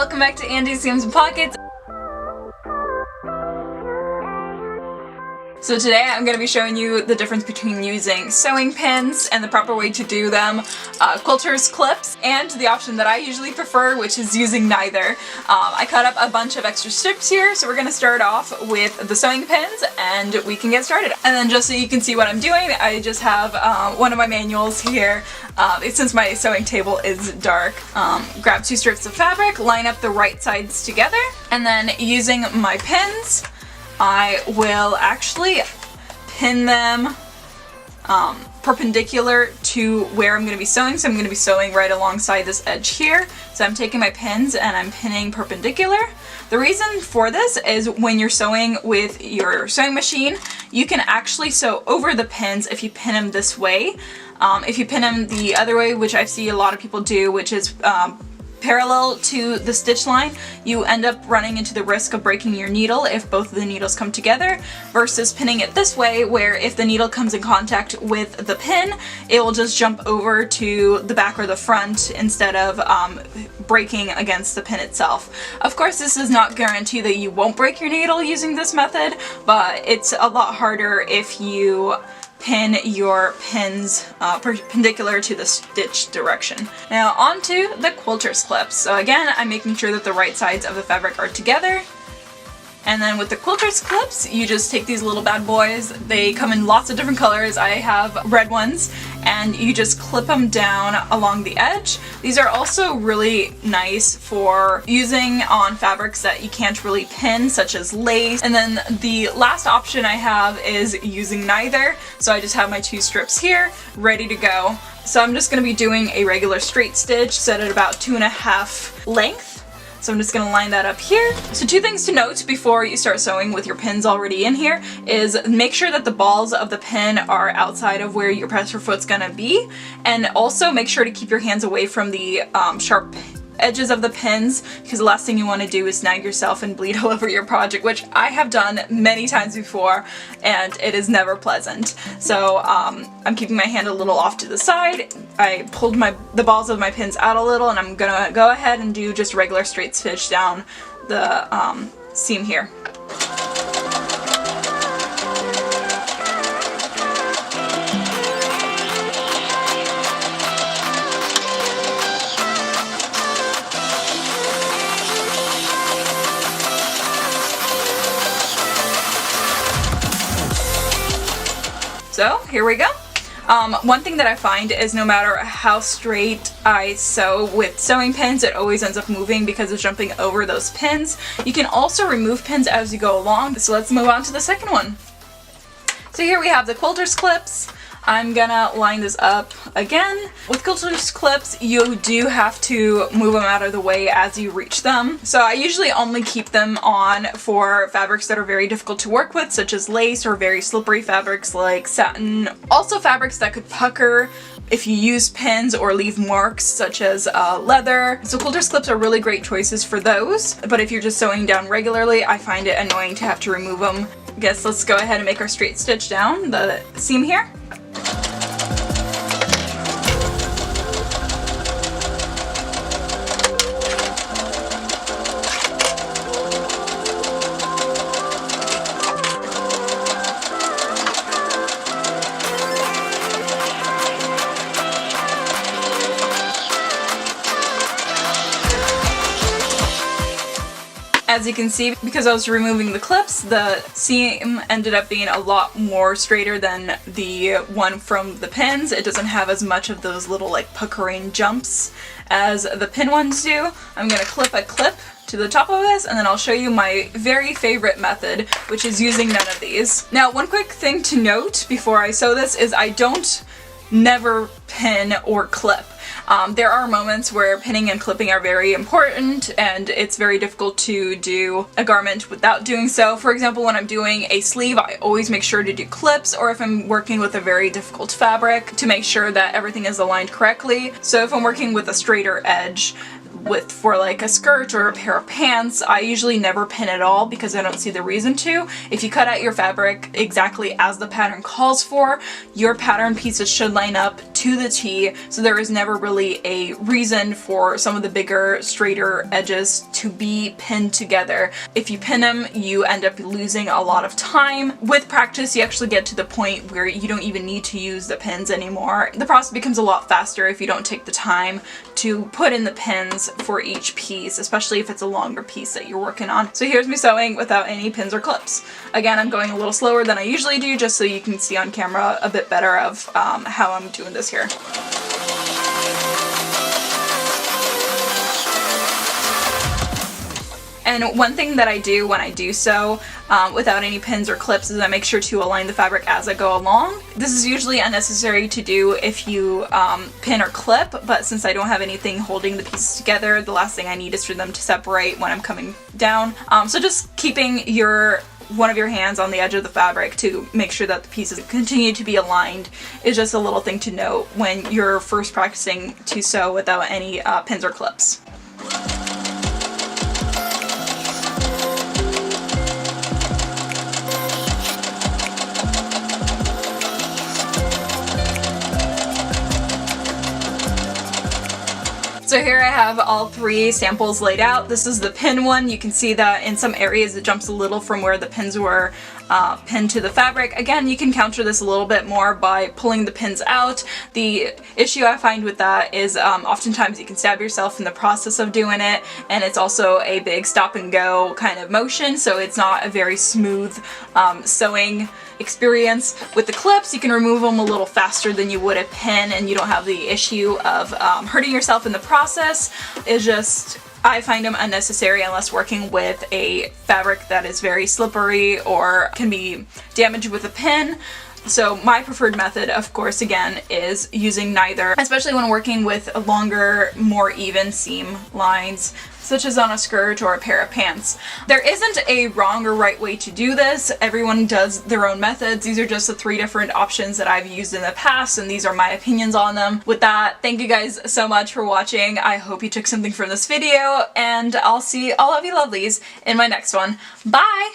welcome back to Andy's Seams and Pockets. So today I'm going to be showing you the difference between using sewing pins and the proper way to do them, Quilters clips, and the option that I usually prefer, which is using neither. I cut up a bunch of extra strips here, so we're going to start off with the sewing pins and we can get started. And then just so you can see what I'm doing, I just have one of my manuals here. Since my sewing table is dark, grab 2 strips of fabric, line up the right sides together, and then using my pins, I will actually pin them perpendicular to where I'm going to be sewing. So I'm going to be sewing right alongside this edge here. So I'm taking my pins and I'm pinning perpendicular. The reason for this is when you're sewing with your sewing machine, you can actually sew over the pins if you pin them this way. If you pin them the other way, which I see a lot of people do, which is parallel to the stitch line, you end up running into the risk of breaking your needle if both of the needles come together, versus pinning it this way, where if the needle comes in contact with the pin, it will just jump over to the back or the front instead of breaking against the pin itself. Of course, this does not guarantee that you won't break your needle using this method, but it's a lot harder if you pin your pins perpendicular to the stitch direction. Now onto the Quilters clips. So again, I'm making sure that the right sides of the fabric are together. And then with the Quilters clips, you just take these little bad boys. They come in lots of different colors. I have red ones, and you just clip them down along the edge. These are also really nice for using on fabrics that you can't really pin, such as lace. And then the last option I have is using neither. So I just have my 2 strips here ready to go. So I'm just going to be doing a regular straight stitch set at about 2.5 length. So I'm just going to line that up here. So 2 things to note before you start sewing with your pins already in here is make sure that the balls of the pin are outside of where your presser foot's going to be, and also make sure to keep your hands away from the sharp edges of the pins, because the last thing you want to do is snag yourself and bleed all over your project, which I have done many times before and it is never pleasant. So I'm keeping my hand a little off to the side. I pulled the balls of my pins out a little, and I'm gonna go ahead and do just regular straight stitch down the seam here. So here we go. One thing that I find is no matter how straight I sew with sewing pins, it always ends up moving because of jumping over those pins. You can also remove pins as you go along. So let's move on to the second one. So here we have the Quilters clips. I'm gonna line this up again. With Quilters clips, you do have to move them out of the way as you reach them. So I usually only keep them on for fabrics that are very difficult to work with, such as lace, or very slippery fabrics like satin. Also fabrics that could pucker if you use pins or leave marks, such as leather. So Quilters clips are really great choices for those, but if you're just sewing down regularly, I find it annoying to have to remove them. I guess let's go ahead and make our straight stitch down the seam here. As you can see, because I was removing the clips, the seam ended up being a lot more straighter than the one from the pins. It doesn't have as much of those little like puckering jumps as the pin ones do. I'm going to clip a clip to the top of this, and then I'll show you my very favorite method, which is using none of these. Now, one quick thing to note before I sew this is I don't never pin or clip. There are moments where pinning and clipping are very important, and it's very difficult to do a garment without doing so. For example, when I'm doing a sleeve, I always make sure to do clips, or if I'm working with a very difficult fabric, to make sure that everything is aligned correctly. So if I'm working with a straighter edge, for like a skirt or a pair of pants, I usually never pin at all because I don't see the reason to. If you cut out your fabric exactly as the pattern calls for, your pattern pieces should line up to the T, so there is never really a reason for some of the bigger, straighter edges to be pinned together. If you pin them, you end up losing a lot of time. With practice, you actually get to the point where you don't even need to use the pins anymore. The process becomes a lot faster if you don't take the time to put in the pins for each piece, especially if it's a longer piece that you're working on. So here's me sewing without any pins or clips. Again, I'm going a little slower than I usually do just so you can see on camera a bit better of how I'm doing this here. And one thing that I do when I do sew without any pins or clips is I make sure to align the fabric as I go along. This is usually unnecessary to do if you pin or clip, but since I don't have anything holding the pieces together, the last thing I need is for them to separate when I'm coming down. So just keeping one of your hands on the edge of the fabric to make sure that the pieces continue to be aligned is just a little thing to note when you're first practicing to sew without any pins or clips. So here I have all 3 samples laid out. This is the pin one. You can see that in some areas it jumps a little from where the pins were pinned to the fabric. Again, you can counter this a little bit more by pulling the pins out. The issue I find with that is oftentimes you can stab yourself in the process of doing it, and it's also a big stop and go kind of motion, so it's not a very smooth sewing experience. With the clips, you can remove them a little faster than you would a pin, and you don't have the issue of hurting yourself in the process. It's just, I find them unnecessary unless working with a fabric that is very slippery or can be damaged with a pin. So my preferred method, of course, again, is using neither, especially when working with longer, more even seam lines, such as on a skirt or a pair of pants. There isn't a wrong or right way to do this. Everyone does their own methods. These are just the 3 different options that I've used in the past, and these are my opinions on them. With that, thank you guys so much for watching. I hope you took something from this video, and I'll see all of you lovelies in my next one. Bye!